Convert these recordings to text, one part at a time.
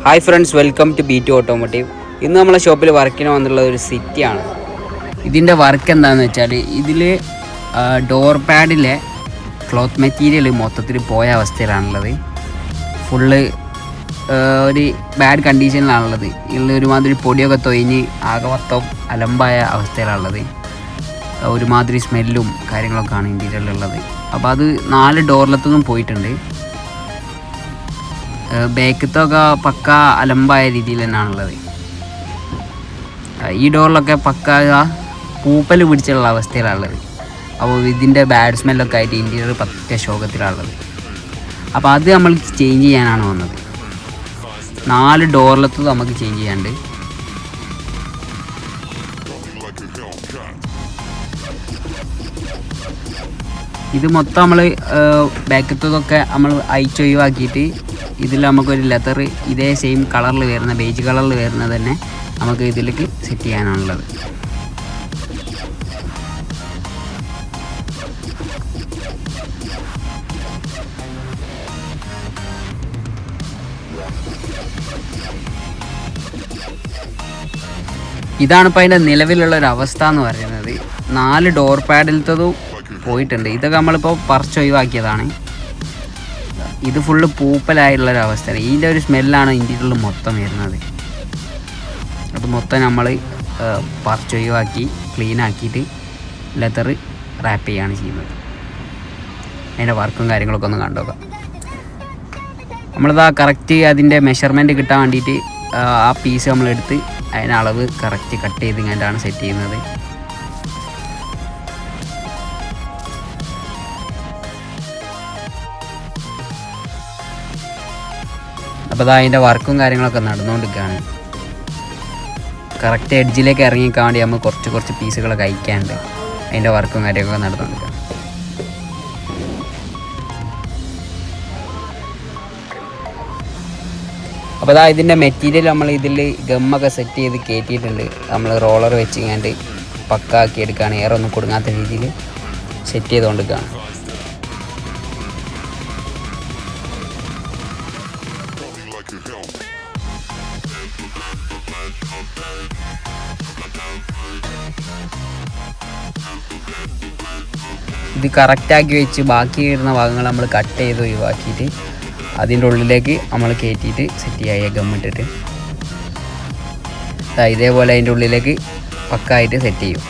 Hi friends, welcome to B to automotive. ഇന്ന് നമ്മളെ ഷോപ്പിൽ വർക്കിന് വന്നിട്ടുള്ള ഒരു സിറ്റിയാണ്. ഇതിൻ്റെ വർക്ക് എന്താണെന്ന് വെച്ചാൽ ഇതിൽ ഡോർ പാഡിലെ ക്ലോത്ത് മെറ്റീരിയൽ മൊത്തത്തിൽ പോയ അവസ്ഥയിലാണുള്ളത്. ഫുള്ള് ഒരു ബാഡ് കണ്ടീഷനിലാണുള്ളത്. ഇതിൽ ഒരുമാതിരി പൊടിയൊക്കെ തൊയിഞ്ഞ് ആകെ മൊത്തം അലമ്പായ അവസ്ഥയിലാണുള്ളത്. ഒരുമാതിരി സ്മെല്ലും കാര്യങ്ങളൊക്കെയാണ് ഇൻറ്റീരിയറിലുള്ളത്. അപ്പോൾ അത് 4 ഡോറിലത്തൊന്നും പോയിട്ടുണ്ട്. ബാക്കത്തൊക്കെ പക്ക അലമ്പായ രീതിയിൽ തന്നെയാണുള്ളത്. ഈ ഡോറിലൊക്കെ പക്ക പൂപ്പൽ പിടിച്ചുള്ള അവസ്ഥയിലാണുള്ളത്. അപ്പോൾ ഇതിൻ്റെ ബാഡ് സ്മെല്ലൊക്കെ ആയിട്ട് ഇൻറ്റീരിയർ പക്ക ശോകത്തിലാണുള്ളത്. അപ്പോൾ അത് നമ്മൾ ചേഞ്ച് ചെയ്യാനാണ് വന്നത്. 4 ഡോറിലത്ത് നമുക്ക് ചേഞ്ച് ചെയ്യാണ്ട്. ഇത് മൊത്തം നമ്മൾ ബാക്കത്തതൊക്കെ നമ്മൾ ഒഴിവാക്കിയിട്ട് ഇതിൽ നമുക്കൊരു ലെതർ ഇതേ സെയിം കളറിൽ വരുന്ന ബേജ് കളറിൽ വരുന്നത് തന്നെ നമുക്ക് ഇതിലേക്ക് സെറ്റ് ചെയ്യാനാണുള്ളത്. ഇതാണിപ്പോൾ അതിൻ്റെ നിലവിലുള്ളൊരു അവസ്ഥ എന്ന് പറയുന്നത്. 4 ഡോർ പാഡിലത്തതും പോയിട്ടുണ്ട്. ഇതൊക്കെ നമ്മളിപ്പോൾ ഒഴിവാക്കിയതാണ്. ഇത് ഫുള്ള് പൂപ്പലായിട്ടുള്ളൊരവസ്ഥയാണ്. ഇതിൻ്റെ ഒരു സ്മെല്ലാണ് ഇൻറ്റീരിയറിൽ മൊത്തം വരുന്നത്. അത് മൊത്തം നമ്മൾ ഒഴിവാക്കി ക്ലീനാക്കിയിട്ട് ലെതർ റാപ്പ് ചെയ്യുകയാണ് ചെയ്യുന്നത്. അതിൻ്റെ വർക്കും കാര്യങ്ങളൊക്കെ ഒന്ന് കണ്ടുനോക്കാം. നമ്മളിതാ കറക്റ്റ് അതിൻ്റെ മെഷർമെൻറ്റ് കിട്ടാൻ വേണ്ടിയിട്ട് ആ പീസ് നമ്മളെടുത്ത് അതിൻ്റെ അളവ് കറക്റ്റ് കട്ട് ചെയ്ത് ഇങ്ങനെയാണ് സെറ്റ് ചെയ്യുന്നത്. അപ്പോൾ അതാ അതിൻ്റെ വർക്കും കാര്യങ്ങളൊക്കെ നടന്നുകൊണ്ടിരിക്കുകയാണ്. കറക്റ്റ് എഡ്ജിലേക്ക് ഇറങ്ങിക്കാൻ വേണ്ടി നമ്മൾ കുറച്ച് പീസുകളൊക്കെ അയക്കാനുണ്ട്. അതിൻ്റെ വർക്കും കാര്യങ്ങളൊക്കെ നടന്നുകൊണ്ടിരിക്കുകയാണ്. അപ്പോൾ അതാ ഇതിൻ്റെ മെറ്റീരിയൽ നമ്മൾ ഇതിൽ ഗമ്മൊക്കെ സെറ്റ് ചെയ്ത് കയറ്റിയിട്ടുണ്ട്. നമ്മൾ റോളർ വെച്ച് ഇങ്ങാണ്ട് പക്കാക്കി എടുക്കുകയാണ്. എയർ ഒന്നും കൊടുങ്ങാത്ത രീതിയിൽ സെറ്റ് ചെയ്തുകൊണ്ടിരിക്കുകയാണ്. ഇത് കറക്റ്റാക്കി വെച്ച് ബാക്കി വരുന്ന ഭാഗങ്ങൾ നമ്മൾ കട്ട് ചെയ്ത് ഒഴിവാക്കിയിട്ട് അതിൻ്റെ ഉള്ളിലേക്ക് നമ്മൾ കയറ്റിയിട്ട് സെറ്റ് ചെയ്യുക ഗമ്മിട്ടിട്ട്. ഇതേപോലെ അതിൻ്റെ ഉള്ളിലേക്ക് പക്കായിട്ട് സെറ്റ് ചെയ്യും.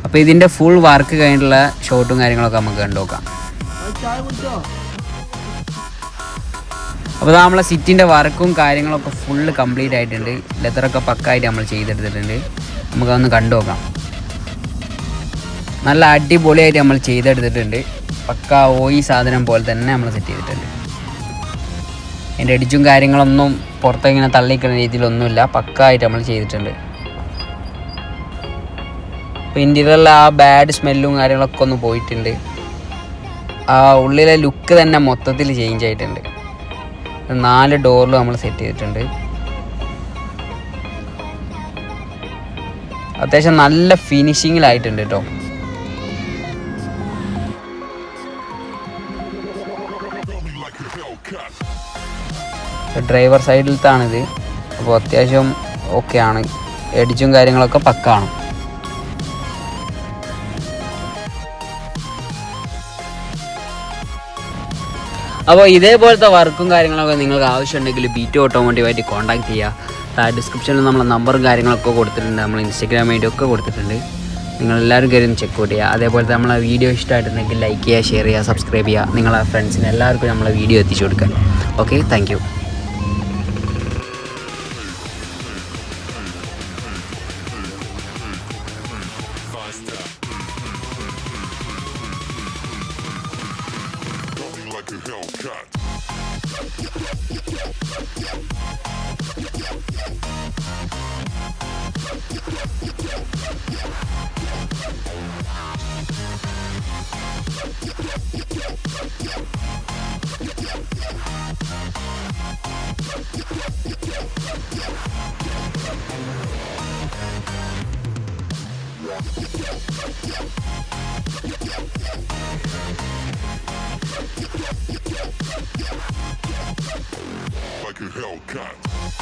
അപ്പോൾ ഇതിൻ്റെ ഫുൾ വർക്ക് കഴിഞ്ഞിട്ടുള്ള ഷോട്ടും കാര്യങ്ങളൊക്കെ നമുക്ക് കണ്ടുനോക്കാം. അപ്പോൾ നമ്മളെ സിറ്റിൻ്റെ വർക്കും കാര്യങ്ങളൊക്കെ ഫുള്ള് കംപ്ലീറ്റ് ആയിട്ടുണ്ട്. ലെതറൊക്കെ പക്കായിട്ട് നമ്മൾ ചെയ്തെടുത്തിട്ടുണ്ട്. നമുക്കതൊന്ന് കണ്ടുനോക്കാം. നല്ല അടിപൊളിയായിട്ട് നമ്മൾ ചെയ്തെടുത്തിട്ടുണ്ട്. പക്ക സാധനം പോലെ തന്നെ നമ്മൾ സെറ്റ് ചെയ്തിട്ടുണ്ട്. അതിൻ്റെ എഡിച്ചും കാര്യങ്ങളൊന്നും പുറത്തിങ്ങനെ തള്ളിക്കുന്ന രീതിയിലൊന്നുമില്ല. പക്കായിട്ട് നമ്മൾ ചെയ്തിട്ടുണ്ട്. അപ്പോൾ ഇൻറ്റീരിയറിൽ ആ ബാഡ് സ്മെല്ലും കാര്യങ്ങളൊക്കെ ഒന്ന് പോയിട്ടുണ്ട്. ആ ഉള്ളിലെ ലുക്ക് തന്നെ മൊത്തത്തിൽ ചേഞ്ച് ആയിട്ടുണ്ട്. 4 ഡോറിൽ നമ്മൾ സെറ്റ് ചെയ്തിട്ടുണ്ട്. അത്യാവശ്യം നല്ല ഫിനിഷിങ്ങിലായിട്ടുണ്ട് കേട്ടോ. ഡ്രൈവർ സൈഡിലത്താണിത്. അപ്പോൾ അത്യാവശ്യം ഓക്കെയാണ്. എഡിച്ചും കാര്യങ്ങളൊക്കെ പക്കാണ്. അപ്പോൾ ഇതേപോലത്തെ വർക്കും കാര്യങ്ങളൊക്കെ നിങ്ങൾക്ക് ആവശ്യമുണ്ടെങ്കിൽ ബി2 ഓട്ടോമോട്ടീവായിട്ട് കോൺടാക്ട് ചെയ്യുക. ഡിസ്ക്രിപ്ഷനിൽ നമ്മളെ നമ്പറും കാര്യങ്ങളൊക്കെ കൊടുത്തിട്ടുണ്ട്. നമ്മൾ ഇൻസ്റ്റാഗ്രാം ഐഡി ഒക്കെ കൊടുത്തിട്ടുണ്ട്. നിങ്ങളെല്ലാവരും കയറി ചെക്ക് ഔട്ട് ചെയ്യുക. അതേപോലെ നമ്മളെ വീഡിയോ ഇഷ്ടമായിട്ടുണ്ടെങ്കിൽ ലൈക്ക് ചെയ്യുക, ഷെയർ ചെയ്യുക, സബ്സ്ക്രൈബ് ചെയ്യുക. നിങ്ങളെ ഫ്രണ്ട്സിന് എല്ലാവർക്കും നമ്മളെ വീഡിയോ എത്തിച്ചു കൊടുക്കുക. Okay, thank you. Like a Hellcat. like a Hellcat.